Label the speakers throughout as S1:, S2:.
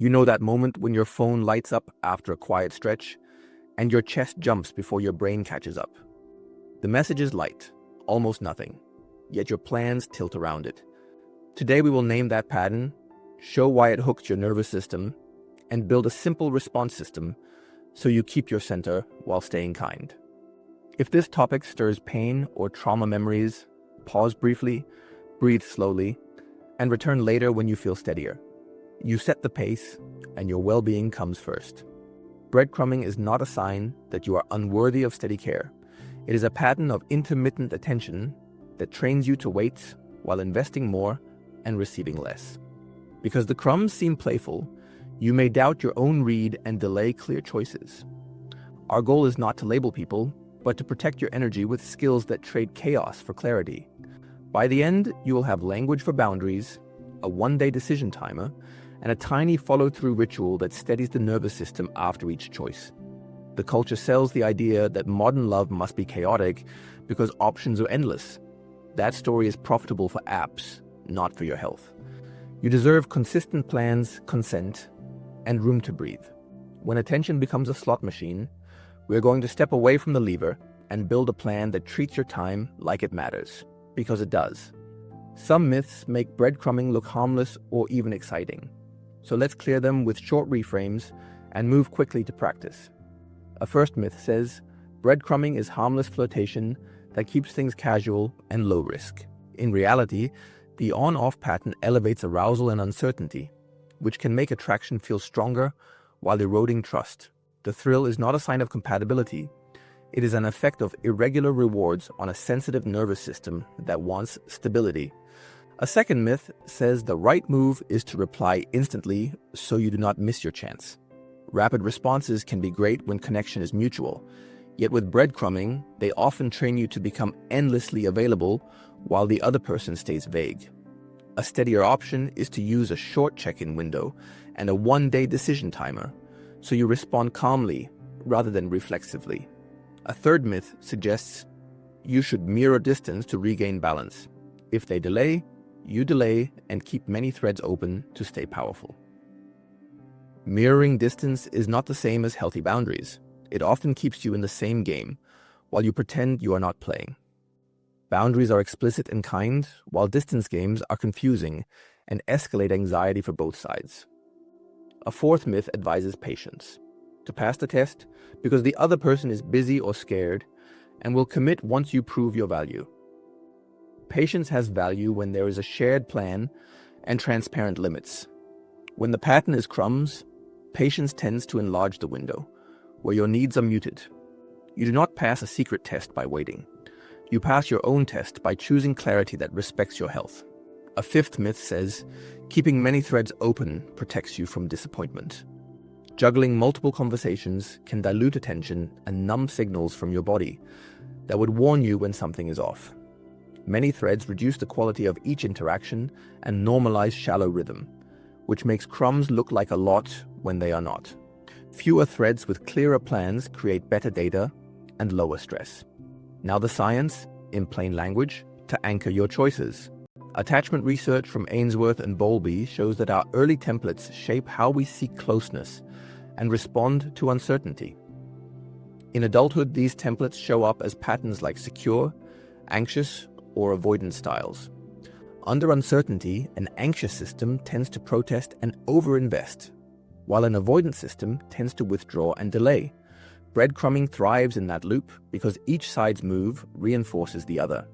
S1: You know that moment when your phone lights up after a quiet stretch and your chest jumps before your brain catches up. The message is light, almost nothing, yet your plans tilt around it. Today we will name that pattern, show why it hooks your nervous system, and build a simple response system so you keep your center while staying kind. If this topic stirs pain or trauma memories, pause briefly, breathe slowly, and return later when you feel steadier. You set the pace, and your well-being comes first. Breadcrumbing is not a sign that you are unworthy of steady care. It is a pattern of intermittent attention that trains you to wait while investing more and receiving less. Because the crumbs seem playful, you may doubt your own read and delay clear choices. Our goal is not to label people, but to protect your energy with skills that trade chaos for clarity. By the end, you will have language for boundaries, a one-day decision timer, and a tiny follow-through ritual that steadies the nervous system after each choice. The culture sells the idea that modern love must be chaotic because options are endless. That story is profitable for apps, not for your health. You deserve consistent plans, consent, and room to breathe. When attention becomes a slot machine, we're going to step away from the lever and build a plan that treats your time like it matters, because it does. Some myths make breadcrumbing look harmless or even exciting. So let's clear them with short reframes and move quickly to practice. A first myth says, breadcrumbing is harmless flirtation that keeps things casual and low risk. In reality, the on-off pattern elevates arousal and uncertainty, which can make attraction feel stronger while eroding trust. The thrill is not a sign of compatibility. It is an effect of irregular rewards on a sensitive nervous system that wants stability. A second myth says the right move is to reply instantly so you do not miss your chance. Rapid responses can be great when connection is mutual, yet with breadcrumbing, they often train you to become endlessly available while the other person stays vague. A steadier option is to use a short check-in window and a one-day decision timer, so you respond calmly rather than reflexively. A third myth suggests you should mirror distance to regain balance. If they delay, you delay and keep many threads open to stay powerful. Mirroring distance is not the same as healthy boundaries. It often keeps you in the same game, while you pretend you are not playing. Boundaries are explicit and kind, while distance games are confusing and escalate anxiety for both sides. A fourth myth advises patience. To pass the test, because the other person is busy or scared, and will commit once you prove your value. Patience has value when there is a shared plan and transparent limits. When the pattern is crumbs, patience tends to enlarge the window, where your needs are muted. You do not pass a secret test by waiting. You pass your own test by choosing clarity that respects your health. A fifth myth says, keeping many threads open protects you from disappointment. Juggling multiple conversations can dilute attention and numb signals from your body that would warn you when something is off. Many threads reduce the quality of each interaction and normalize shallow rhythm, which makes crumbs look like a lot when they are not. Fewer threads with clearer plans create better data and lower stress. Now the science, in plain language, to anchor your choices. Attachment research from Ainsworth and Bowlby shows that our early templates shape how we seek closeness and respond to uncertainty. In adulthood, these templates show up as patterns like secure, anxious, or avoidance styles. Under uncertainty, an anxious system tends to protest and overinvest, while an avoidance system tends to withdraw and delay. Breadcrumbing thrives in that loop because each side's move reinforces the other.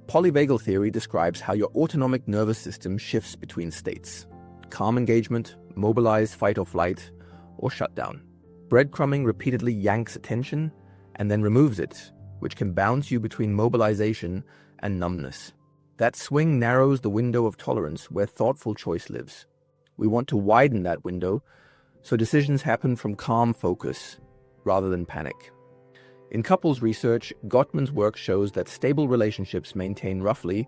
S1: Polyvagal theory describes how your autonomic nervous system shifts between states: calm engagement, mobilized fight or flight, or shutdown. Breadcrumbing repeatedly yanks attention and then removes it, which can bounce you between mobilization and numbness. That swing narrows the window of tolerance where thoughtful choice lives. We want to widen that window so decisions happen from calm focus rather than panic. In couples research, Gottman's work shows that stable relationships maintain roughly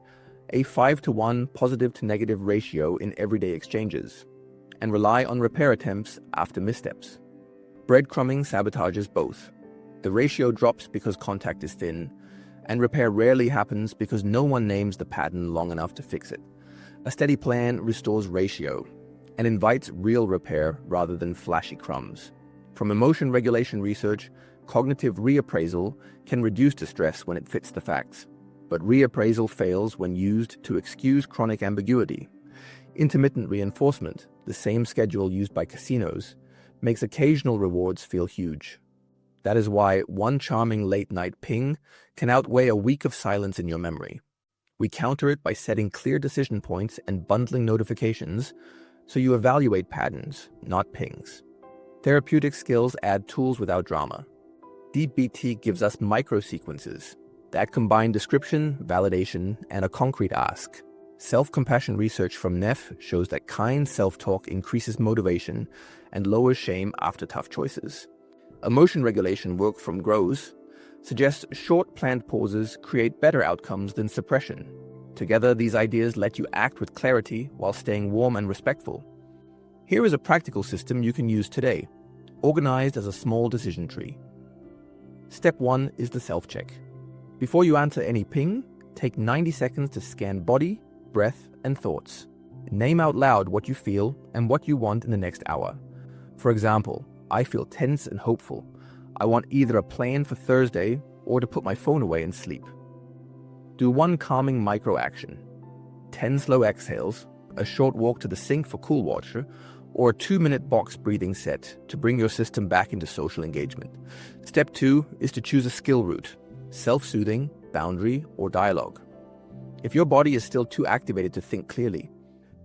S1: a 5-to-1 positive to negative ratio in everyday exchanges and rely on repair attempts after missteps. Breadcrumbing sabotages both. The ratio drops because contact is thin, and repair rarely happens because no one names the pattern long enough to fix it. A steady plan restores ratio, and invites real repair rather than flashy crumbs. From emotion regulation research, cognitive reappraisal can reduce distress when it fits the facts. But reappraisal fails when used to excuse chronic ambiguity. Intermittent reinforcement, the same schedule used by casinos, makes occasional rewards feel huge. That is why one charming late-night ping can outweigh a week of silence in your memory. We counter it by setting clear decision points and bundling notifications so you evaluate patterns, not pings. Therapeutic skills add tools without drama. DBT gives us micro-sequences that combine description, validation, and a concrete ask. Self-compassion research from NEF shows that kind self-talk increases motivation and lowers shame after tough choices. Emotion regulation work from Grows suggests short planned pauses create better outcomes than suppression. Together, these ideas let you act with clarity while staying warm and respectful. Here is a practical system you can use today, organized as a small decision tree. Step 1 is the self-check. Before you answer any ping, take 90 seconds to scan body, breath, and thoughts. Name out loud what you feel and what you want in the next hour. For example, I feel tense and hopeful. I want either a plan for Thursday or to put my phone away and sleep. Do one calming micro action. 10 slow exhales, a short walk to the sink for cool water, or a 2-minute box breathing set to bring your system back into social engagement. Step 2 is to choose a skill route: self-soothing, boundary, or dialogue. If your body is still too activated to think clearly,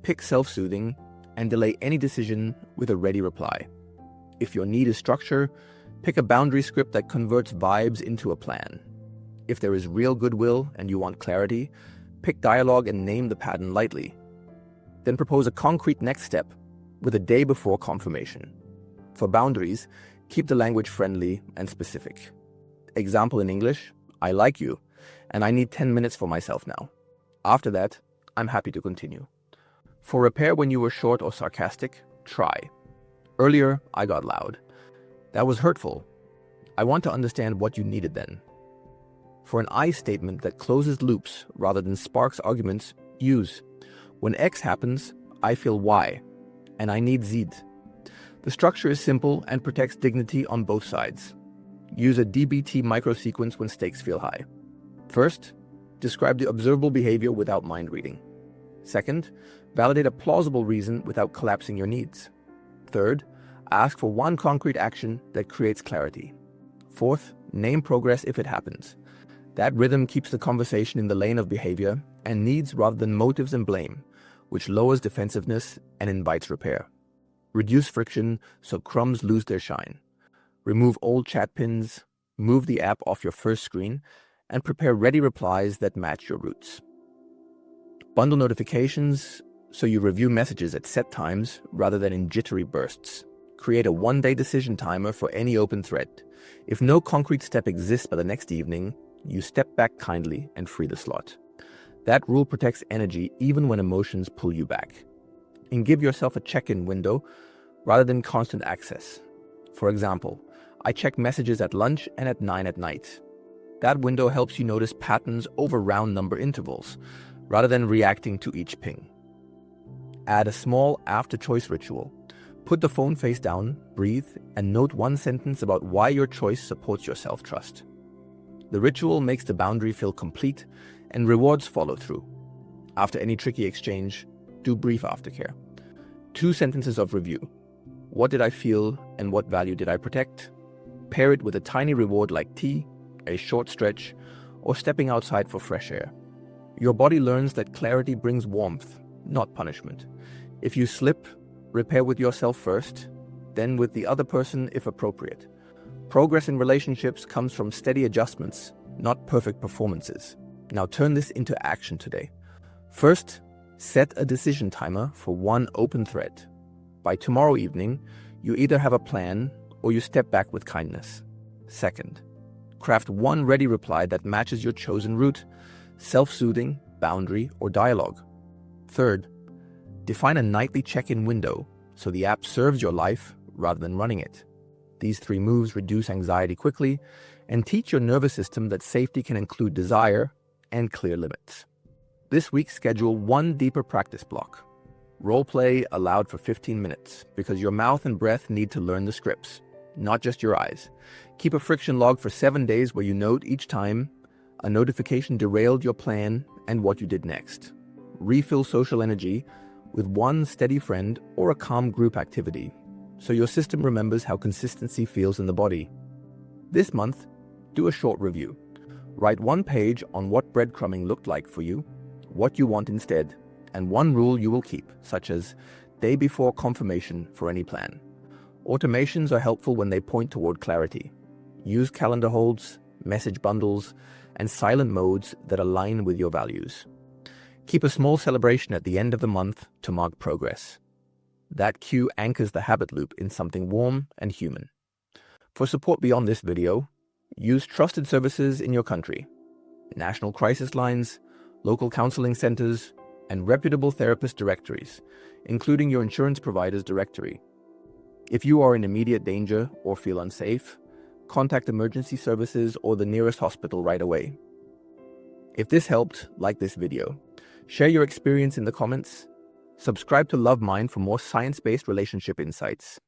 S1: pick self-soothing and delay any decision with a ready reply. If your need is structure, pick a boundary script that converts vibes into a plan. If there is real goodwill and you want clarity, pick dialogue and name the pattern lightly. Then propose a concrete next step with a day before confirmation. For boundaries, keep the language friendly and specific. Example in English: I like you, and I need 10 minutes for myself now. After that, I'm happy to continue. For repair when you were short or sarcastic, try. Earlier, I got loud. That was hurtful. I want to understand what you needed then. For an I statement that closes loops rather than sparks arguments, use: when X happens, I feel Y, and I need Z. The structure is simple and protects dignity on both sides. Use a DBT microsequence when stakes feel high. First, describe the observable behavior without mind reading. Second, validate a plausible reason without collapsing your needs. Third, ask for one concrete action that creates clarity. Fourth, name progress if it happens. That rhythm keeps the conversation in the lane of behavior and needs rather than motives and blame, which lowers defensiveness and invites repair. Reduce friction so crumbs lose their shine. Remove old chat pins, move the app off your first screen, and prepare ready replies that match your roots. Bundle notifications so you review messages at set times rather than in jittery bursts. Create a one-day decision timer for any open thread. If no concrete step exists by the next evening, you step back kindly and free the slot. That rule protects energy even when emotions pull you back. And give yourself a check-in window rather than constant access. For example, I check messages at lunch and at 9 at night. That window helps you notice patterns over round number intervals, rather than reacting to each ping. Add a small after-choice ritual. Put the phone face down, breathe, and note one sentence about why your choice supports your self-trust. The ritual makes the boundary feel complete, and rewards follow through. After any tricky exchange, do brief aftercare. 2 sentences of review. What did I feel and what value did I protect? Pair it with a tiny reward like tea, a short stretch, or stepping outside for fresh air. Your body learns that clarity brings warmth, not punishment. If you slip, repair with yourself first, then with the other person if appropriate. Progress in relationships comes from steady adjustments, not perfect performances. Now turn this into action today. First, set a decision timer for one open thread. By tomorrow evening, you either have a plan or you step back with kindness. Second, craft one ready reply that matches your chosen route: self-soothing, boundary, or dialogue. Third, define a nightly check-in window so the app serves your life rather than running it. These 3 moves reduce anxiety quickly and teach your nervous system that safety can include desire and clear limits. This week, schedule one deeper practice block. Role play allowed for 15 minutes because your mouth and breath need to learn the scripts, not just your eyes. Keep a friction log for 7 days where you note each time a notification derailed your plan and what you did next. Refill social energy with one steady friend or a calm group activity so your system remembers how consistency feels in the body. This month, do a short review. Write 1 page on what breadcrumbing looked like for you, what you want instead, and 1 rule you will keep, such as day before confirmation for any plan. Automations are helpful when they point toward clarity. Use calendar holds, message bundles, and silent modes that align with your values. Keep a small celebration at the end of the month to mark progress. That cue anchors the habit loop in something warm and human. For support beyond this video, use trusted services in your country, national crisis lines, local counseling centers, and reputable therapist directories, including your insurance provider's directory. If you are in immediate danger or feel unsafe, contact emergency services or the nearest hospital right away. If this helped, like this video. Share your experience in the comments. Subscribe to Love Mind for more science-based relationship insights.